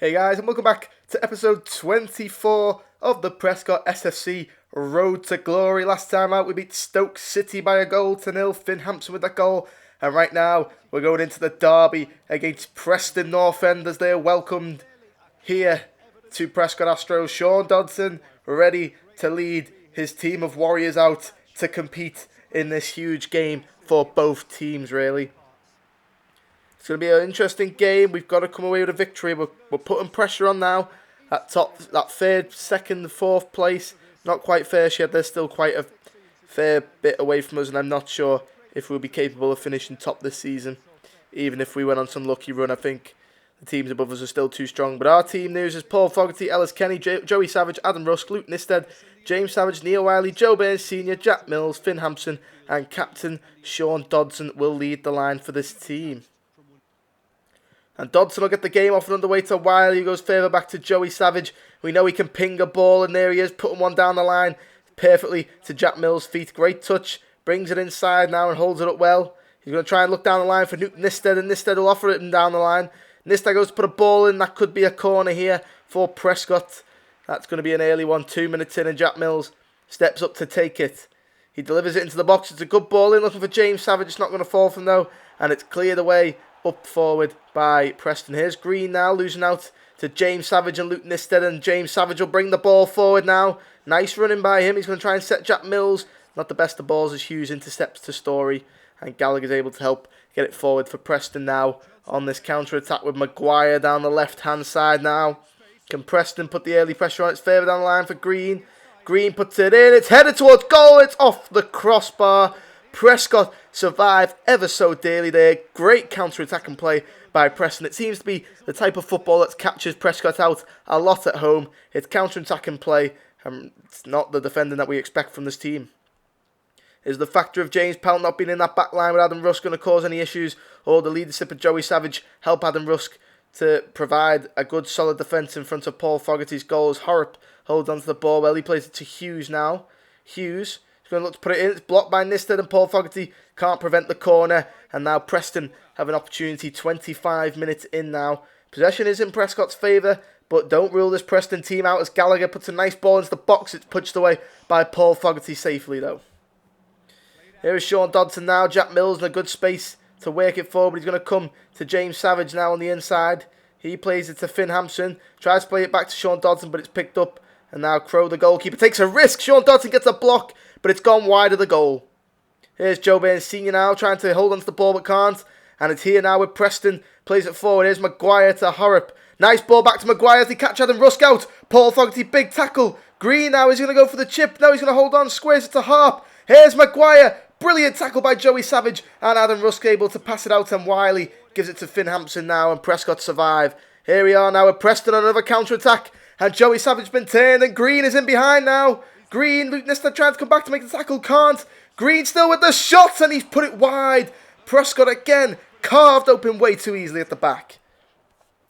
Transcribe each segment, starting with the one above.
Hey guys, and welcome back to episode 24 of the Prescot S.F.C. Road to Glory. Last time out we beat Stoke City by a goal to nil, Finn Hampson with that goal. And right now we're going into the derby against Preston North End as they are welcomed here to Prescot Astros. Sean Dodson ready to lead his team of Warriors out to compete in this huge game for both teams really. It's going to be an interesting game. We've got to come away with a victory. We're putting pressure on now. That third, second, fourth place. Not quite first yet. They're still quite a fair bit away from us, and I'm not sure if we'll be capable of finishing top this season. Even if we went on some lucky run, I think the teams above us are still too strong. But our team news is Paul Fogarty, Ellis Kenny, Joey Savage, Adam Rusk, Luke Nisted, James Savage, Neil Wiley, Joe Burns Sr., Jack Mills, Finn Hampson, and Captain Sean Dodson will lead the line for this team. And Dodson will get the game off and underway to Wiley, who goes further back to Joey Savage. We know he can ping a ball, and there he is, putting one down the line perfectly to Jack Mills' feet. Great touch, brings it inside now and holds it up well. He's going to try and look down the line for Luke Nisted, and Nisted will offer it down the line. Nisted goes to put a ball in, that could be a corner here for Prescott. That's going to be an early one, 2 minutes in, and Jack Mills steps up to take it. He delivers it into the box, it's a good ball in, looking for James Savage, it's not going to fall from though, and it's cleared away up forward by Preston. Here's Green now, losing out to James Savage and Luke Nisted, and James Savage will bring the ball forward now. Nice running by him. He's going to try and set Jack Mills. Not the best of balls as Hughes intercepts to Story, and Gallagher's able to help get it forward for Preston now on this counter-attack with Maguire down the left-hand side now. Can Preston put the early pressure on? It's further down the line for Green. Green puts it in. It's headed towards goal. It's off the crossbar. Prescott survived ever so dearly there. Great counter-attacking play by Preston. It seems to be the type of football that catches Prescott out a lot at home. It's counter-attacking play, and it's not the defending that we expect from this team. Is the factor of James Powell not being in that back line with Adam Rusk going to cause any issues, or the leadership of Joey Savage help Adam Rusk to provide a good solid defence in front of Paul Fogarty's goals? Horup holds onto the ball well. He plays it to Hughes now. Hughes going to look to put it in. It's blocked by Nisted, and Paul Fogarty can't prevent the corner. And now Preston have an opportunity 25 minutes in now. Possession is in Prescott's favour, but don't rule this Preston team out as Gallagher puts a nice ball into the box. It's punched away by Paul Fogarty safely though. Here is Sean Dodson now. Jack Mills in a good space to work it forward. He's going to come to James Savage now on the inside. He plays it to Finn Hampson. Tries to play it back to Sean Dodson, but it's picked up. And now Crow, the goalkeeper, takes a risk. Sean Dodson gets a block, but it's gone wide of the goal. Here's Joe Burns Sr. now, trying to hold onto the ball, but can't. And it's here now with Preston. Plays it forward. Here's Maguire to Horup. Nice ball back to Maguire as they catch Adam Rusk out. Paul Fogarty, big tackle. Green now is going to go for the chip. No, he's going to hold on. Squares it to Harp. Here's Maguire. Brilliant tackle by Joey Savage. And Adam Rusk able to pass it out, and Wiley gives it to Finn Hampson now, and Prescott survive. Here we are now with Preston on another counter-attack. And Joey Savage been turned, and Green is in behind now. Green, Luke Nisted trying to come back to make the tackle, can't. Green still with the shot, and he's put it wide. Prescott again, carved open way too easily at the back.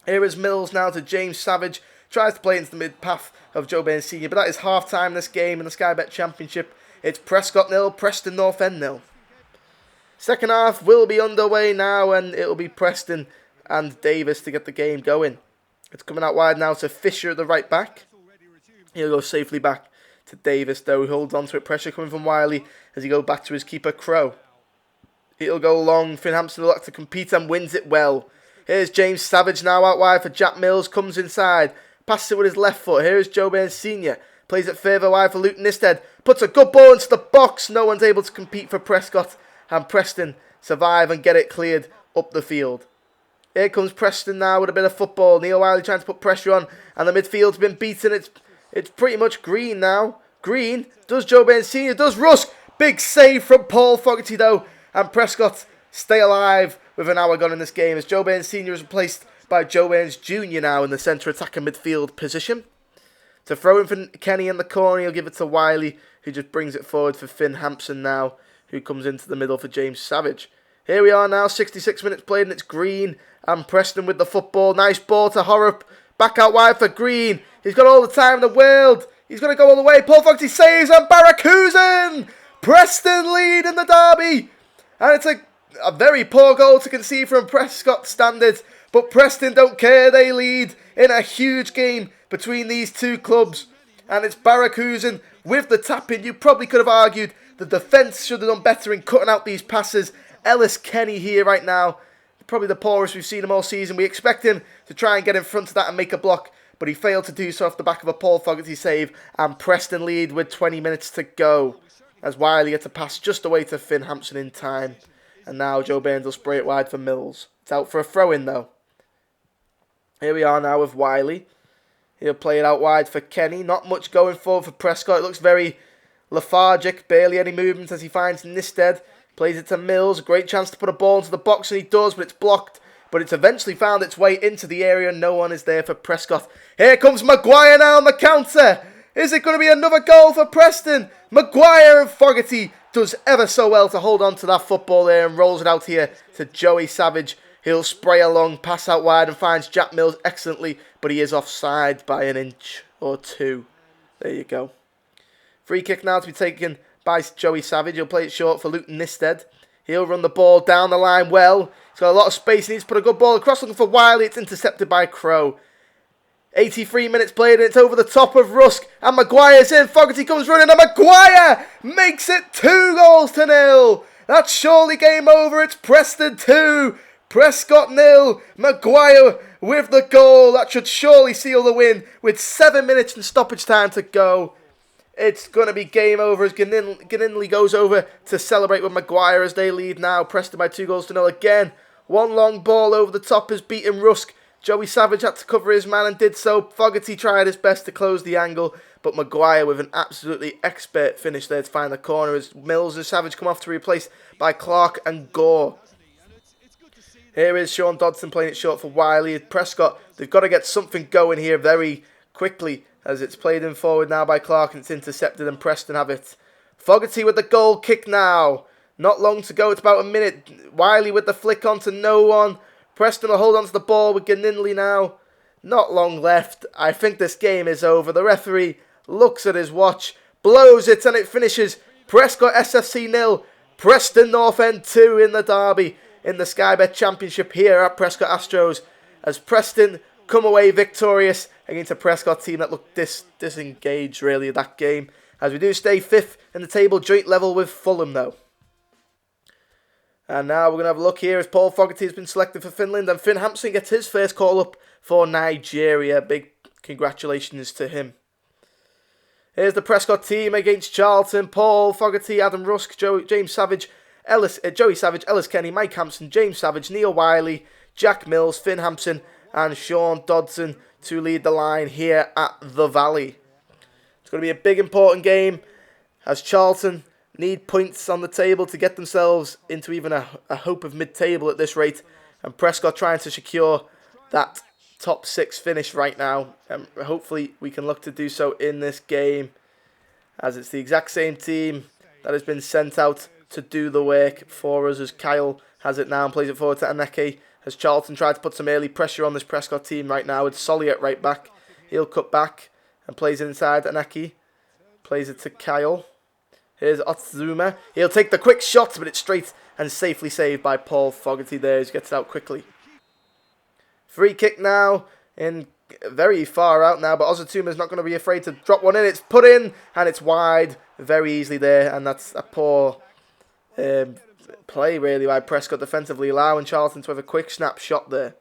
Here is Mills now to James Savage. Tries to play into the mid-path of Joe Burns Sr., but that is half-time in this game in the Sky Bet Championship. It's Prescott 0, Preston North End 0. Second half will be underway now, and it'll be Preston and Davis to get the game going. It's coming out wide now to Fisher at the right back. He'll go safely back to Davis though. He holds on to it. Pressure coming from Wiley as he goes back to his keeper, Crow. He'll go long. Finn Hampson will have to compete and wins it well. Here's James Savage now out wide for Jack Mills. Comes inside. Passes it with his left foot. Here's Joe Burns Sr. Plays it further wide for Luke Nisted. Puts a good ball into the box. No one's able to compete for Prescott. And Preston survive and get it cleared up the field. Here comes Preston now with a bit of football. Neil Wiley trying to put pressure on, and the midfield's been beaten. It's pretty much Green now. Green does Joe Burns Sr., does Rusk. Big save from Paul Fogarty though, and Prescott stay alive with an hour gone in this game as Joe Burns Sr. is replaced by Joe Burns Jr. now in the centre attacking midfield position. To throw in for Kenny in the corner, he'll give it to Wiley, who just brings it forward for Finn Hampson now, who comes into the middle for James Savage. Here we are now, 66 minutes played, and it's Green and Preston with the football. Nice ball to Horup. Back out wide for Green. He's got all the time in the world. He's going to go all the way. Paul Fogarty saves, and Barracuda! Preston lead in the derby. And it's a very poor goal to concede from Prescott standards. But Preston don't care. They lead in a huge game between these two clubs. And it's Barracuda with the tap-in. You probably could have argued the defence should have done better in cutting out these passes. Ellis Kenny here right now. Probably the poorest we've seen him all season. We expect him to try and get in front of that and make a block. But he failed to do so off the back of a Paul Fogarty save. And Preston lead with 20 minutes to go. As Wiley gets a pass just away to Finn Hampson in time. And now Joe Burns will spray it wide for Mills. It's out for a throw-in though. Here we are now with Wiley. He'll play it out wide for Kenny. Not much going forward for Prescott. It looks very lethargic. Barely any movement as he finds Nisted. Plays it to Mills. Great chance to put a ball into the box, and he does, but it's blocked. But it's eventually found its way into the area, and no one is there for Prescott. Here comes Maguire now on the counter. Is it going to be another goal for Preston? Maguire and Fogarty does ever so well to hold on to that football there and rolls it out here to Joey Savage. He'll spray along, pass out wide, and finds Jack Mills excellently, but he is offside by an inch or two. There you go. Free kick now to be taken by Joey Savage. He'll play it short for Luton Nisted. He'll run the ball down the line well. He's got a lot of space. He needs to put a good ball across, looking for Wiley. It's intercepted by Crow. 83 minutes played, and it's over the top of Rusk. And Maguire's in. Fogarty comes running, and Maguire makes it 2-0. That's surely game over. It's Preston 2, Prescott 0. Maguire with the goal. That should surely seal the win with 7 minutes and stoppage time to go. It's going to be game over as Ginninley goes over to celebrate with Maguire as they lead now. Preston by 2-0 again. One long ball over the top has beaten Rusk. Joey Savage had to cover his man and did so. Fogarty tried his best to close the angle, but Maguire with an absolutely expert finish there to find the corner as Mills and Savage come off to be replaced by Clark and Gore. Here is Sean Dodson playing it short for Wiley. Prescott, they've got to get something going here very quickly as it's played in forward now by Clark and it's intercepted and Preston have it. Fogarty with the goal kick now. Not long to go, it's about a minute. Wiley with the flick on to no one. Preston will hold on to the ball with Ginninley now. Not long left. I think this game is over. The referee looks at his watch, blows it, and it finishes. Prescott S.F.C 0, Preston North End 2 in the derby in the Sky Bet Championship here at Prescott Astros as Preston come away victorious against a Prescott team that looked disengaged really that game. As we do stay 5th in the table, joint level with Fulham though. And now we're going to have a look here as Paul Fogarty has been selected for Finland and Finn Hampson gets his first call up for Nigeria. Big congratulations to him. Here's the Prescott team against Charlton. Paul Fogarty, Adam Rusk, James Savage, Joey Savage, Ellis Kenny, Mike Hampson, James Savage, Neil Wiley, Jack Mills, Finn Hampson and Sean Dodson to lead the line here at the Valley. It's going to be a big important game as Charlton need points on the table to get themselves into even a hope of mid-table at this rate. And Prescott trying to secure that top 6 finish right now. And hopefully we can look to do so in this game. As it's the exact same team that has been sent out to do the work for us. As Kyle has it now and plays it forward to Aneke. As Charlton tried to put some early pressure on this Prescott team right now. With Solly at right back. He'll cut back and plays it inside Aneke. Plays it to Kyle. Here's Otsuma. He'll take the quick shot, but it's straight and safely saved by Paul Fogarty there. He gets it out quickly. Free kick now. In very far out now, but Ozutuma's not going to be afraid to drop one in. It's put in, and it's wide very easily there. And that's a poor play, really, by Prescott defensively, allowing Charlton to have a quick snap shot there.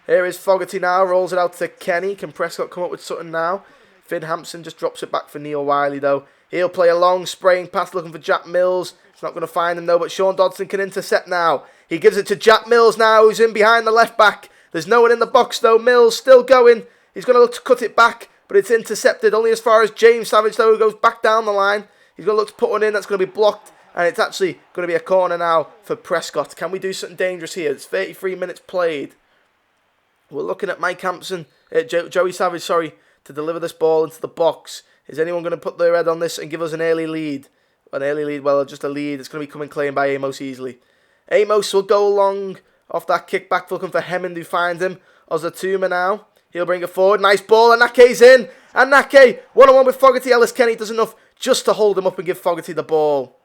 Here is Fogarty now. Rolls it out to Kenny. Can Prescott come up with something now? Finn Hampson just drops it back for Neil Wiley, though. He'll play a long spraying pass looking for Jack Mills. He's not going to find him though, but Sean Dodson can intercept now. He gives it to Jack Mills now, who's in behind the left back. There's no one in the box though. Mills still going. He's going to look to cut it back, but it's intercepted only as far as James Savage though, who goes back down the line. He's going to look to put one in. That's going to be blocked, and it's actually going to be a corner now for Prescott. Can we do something dangerous here? It's 33 minutes played. We're looking at Mike Hampson, Joey Savage, to deliver this ball into the box. Is anyone going to put their head on this and give us an early lead? An early lead, well, just a lead. It's going to be coming claimed by Amos easily. Amos will go long off that kickback, looking for Hemmond, who finds him. Ozatuma now. He'll bring it forward. Nice ball, and Nake's in. And Nake, one-on-one with Fogarty. Ellis Kenny does enough just to hold him up and give Fogarty the ball.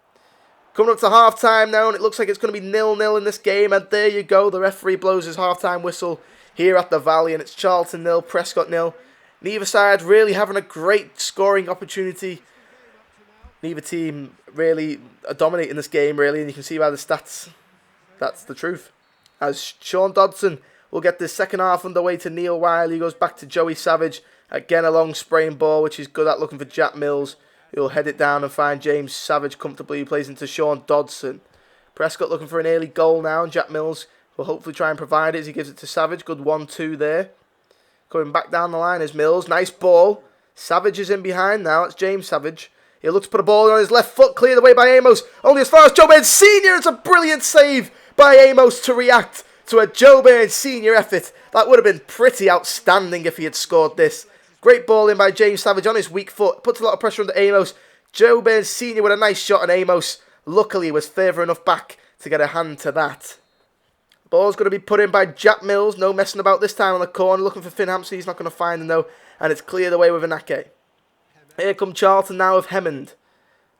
Coming up to half-time now, and it looks like it's going to be 0-0 in this game. And there you go, the referee blows his half-time whistle here at the Valley, and it's Charlton 0, Prescot 0. Neither side really having a great scoring opportunity. Neither team really dominating this game, really, and you can see by the stats, that's the truth. As Sean Dodson will get this second half underway to Neil Wiley, goes back to Joey Savage. Again, a long spraying ball, which he's good at, looking for Jack Mills. He'll head it down and find James Savage comfortably. He plays into Sean Dodson. Prescott looking for an early goal now, and Jack Mills will hopefully try and provide it as he gives it to Savage. Good 1-2 there. Coming back down the line is Mills. Nice ball. Savage is in behind now. It's James Savage. He'll look to put a ball on his left foot. Cleared away by Amos. Only as far as Joe Burns Sr. It's a brilliant save by Amos to react to a Joe Burns Sr. effort. That would have been pretty outstanding if he had scored this. Great ball in by James Savage on his weak foot. Puts a lot of pressure under Amos. Joe Burns Sr. with a nice shot on Amos. Luckily was further enough back to get a hand to that. Ball's going to be put in by Jack Mills. No messing about this time on the corner. Looking for Finn Hampson. He's not going to find him though. And it's cleared away with Anake. Here come Charlton now with Hemmond.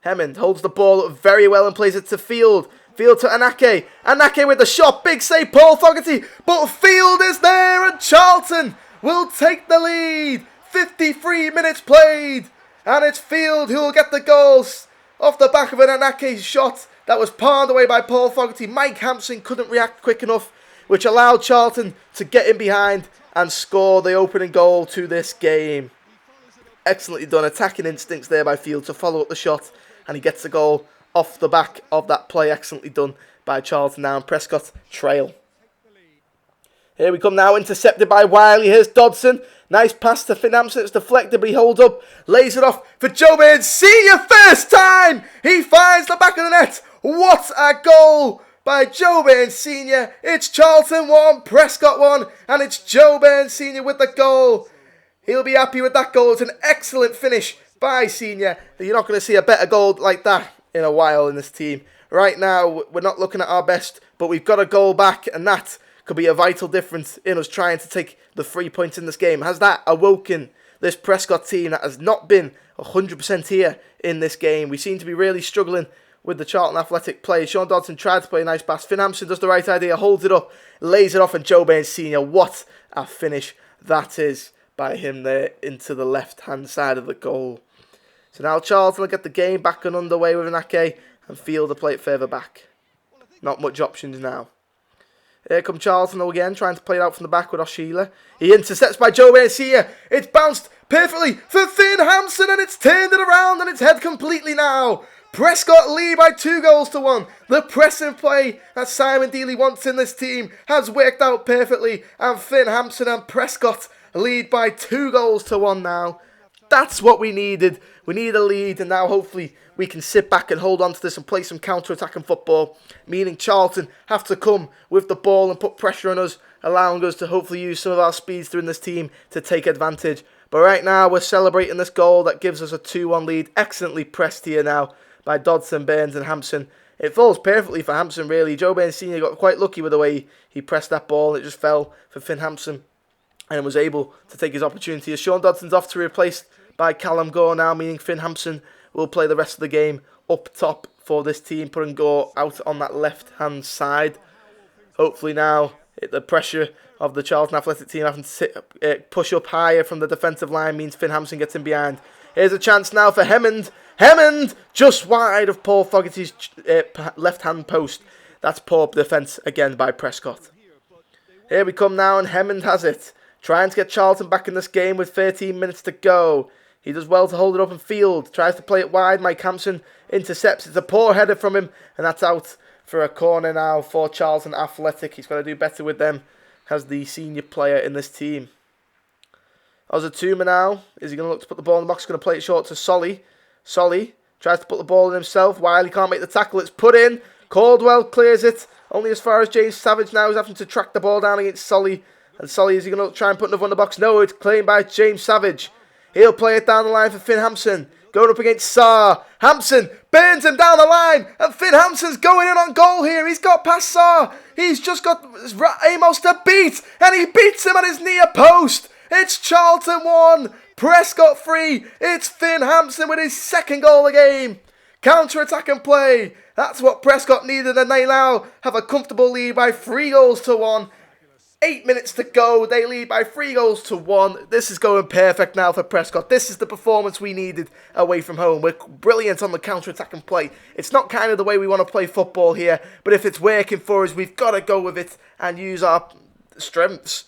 Hemmond holds the ball up very well and plays it to Field. Field to Anake. Anake with the shot. Big save, Paul Fogarty. But Field is there and Charlton will take the lead. 53 minutes played. And it's Field who will get the goals off the back of an Anake shot that was palmed away by Paul Fogarty. Mike Hampson couldn't react quick enough, which allowed Charlton to get in behind and score the opening goal to this game. Excellently done. Attacking instincts there by Field to follow up the shot. And he gets the goal off the back of that play. Excellently done by Charlton now. And Prescott trail. Here we come now. Intercepted by Wiley. Here's Dodson. Nice pass to Finn Hampson. It's deflected, but he holds up. Lays it off for Joe Burns Sr. First time he finds the back of the net. What a goal by Joe Burns Sr. It's Charlton 1, Prescott 1. And it's Joe Burns Sr. with the goal. He'll be happy with that goal. It's an excellent finish by Senior. You're not going to see a better goal like that in a while in this team. Right now, we're not looking at our best, but we've got a goal back, and that could be a vital difference in us trying to take the 3 points in this game. Has that awoken this Prescott team that has not been 100% here in this game? We seem to be really struggling with the Charlton Athletic play. Sean Dodson tried to play a nice pass. Finn Hampson does the right idea, holds it up, lays it off, and Joe Burns Sr. What a finish that is by him there into the left-hand side of the goal. So now Charlton will get the game back and underway with Anake and Field to play it further back. Not much options now. Here come Charlton again, trying to play it out from the back with O'Sheila. He intercepts by Joe Burns here. It's bounced perfectly for Finn Hampson and it's turned it around and it's head completely now. Prescott lead by 2-1. The pressing play that Simon Deeley wants in this team has worked out perfectly. And Finn Hampson and Prescott lead by 2-1 now. That's what we needed. We need a lead, and now hopefully we can sit back and hold on to this and play some counter-attacking football, meaning Charlton have to come with the ball and put pressure on us, allowing us to hopefully use some of our speedster in this team to take advantage. But right now we're celebrating this goal that gives us a 2-1 lead. Excellently pressed here now by Dodson, Burns and Hampson. It falls perfectly for Hampson really. Joe Burns Sr. got quite lucky with the way he pressed that ball. It just fell for Finn Hampson and was able to take his opportunity. As Sean Dodson's off to be replaced by Callum Gore now, meaning Finn Hampson will play the rest of the game up top for this team, putting Gore out on that left-hand side. Hopefully now, the pressure of the Charlton Athletic team having to push up higher from the defensive line means Finn Hampson gets in behind. Here's a chance now for Hemmond. Hemmond just wide of Paul Fogarty's left-hand post. That's poor defence again by Prescott. Here we come now, and Hemmond has it. Trying to get Charlton back in this game with 13 minutes to go. He does well to hold it up in Field. Tries to play it wide. Mike Hampson intercepts. It's a poor header from him. And that's out for a corner now for Charlton Athletic. He's got to do better with them as the senior player in this team. Ozatuma now. Is he going to look to put the ball in the box? He's going to play it short to Solly. Solly tries to put the ball in himself. Wiley can't make the tackle. It's put in. Caldwell clears it. Only as far as James Savage now is having to track the ball down against Solly. And Solly, is he going to try and put another one in the box? No, it's claimed by James Savage. He'll play it down the line for Finn Hampson. Going up against Sarr. Hampson burns him down the line. And Finn Hampson's going in on goal here. He's got past Sarr. He's just got Amos to beat. And he beats him at his near post. It's Charlton 1. Prescott 3. It's Finn Hampson with his second goal of the game. Counter-attack and play. That's what Prescot needed, and they now have a comfortable lead by 3-1. 8 minutes to go. They lead by 3-1. This is going perfect now for Prescot. This is the performance we needed away from home. We're brilliant on the counter-attack and play. It's not kind of the way we want to play football here, but if it's working for us, we've got to go with it and use our strengths.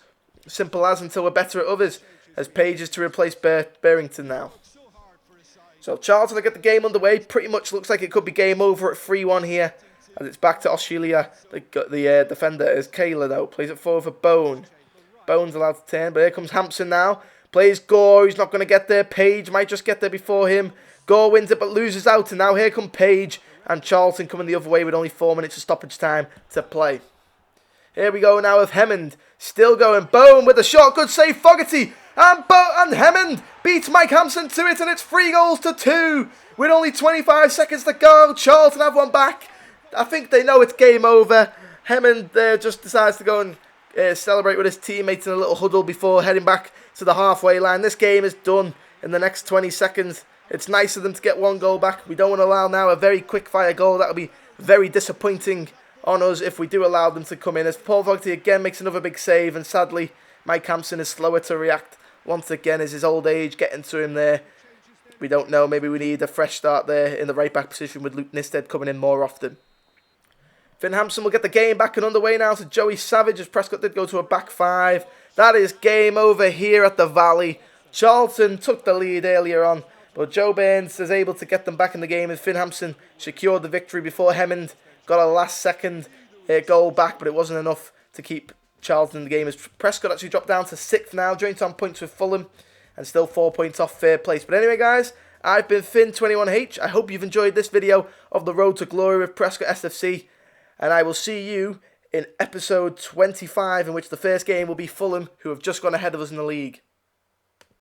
Simple as, until we're better at others. As Page is to replace Barrington now. So Charlton will get the game underway. Pretty much looks like it could be game over at 3-1 here. As it's back to Australia. The defender is Kayla though. Plays it forward for Bone. Bone's allowed to turn, but here comes Hampson now. Plays Gore. He's not going to get there. Page might just get there before him. Gore wins it but loses out. And now here come Page. And Charlton coming the other way with only 4 minutes of stoppage time to play. Here we go now with Hemmond. Still going. Bone with a shot. Good save. Fogarty. And Hemmond beats Mike Hampson to it. And it's 3-2. With only 25 seconds to go. Charlton have one back. I think they know it's game over. Hemmond just decides to go and celebrate with his teammates in a little huddle before heading back to the halfway line. This game is done in the next 20 seconds. It's nice of them to get one goal back. We don't want to allow now a very quick-fire goal. That would be very disappointing on us if we do allow them to come in. As Paul Fogarty again makes another big save, and sadly Mike Hampson is slower to react once again as his old age getting to him there. We don't know. Maybe we need a fresh start there in the right-back position with Luke Nisted coming in more often. Finn Hampson will get the game back and underway now to Joey Savage as Prescot did go to a back 5. That is game over here at the Valley. Charlton took the lead earlier on, but Joe Burns is able to get them back in the game as Finn Hampson secured the victory before Hemmond got a last-second goal back, but it wasn't enough to keep Charlton in the game as Prescot actually dropped down to 6th now, joint on points with Fulham and still 4 points off third place. But anyway, guys, I've been Finn21H. I hope you've enjoyed this video of the Road to Glory with Prescot S.F.C. And I will see you in episode 25, in which the first game will be Fulham, who have just gone ahead of us in the league.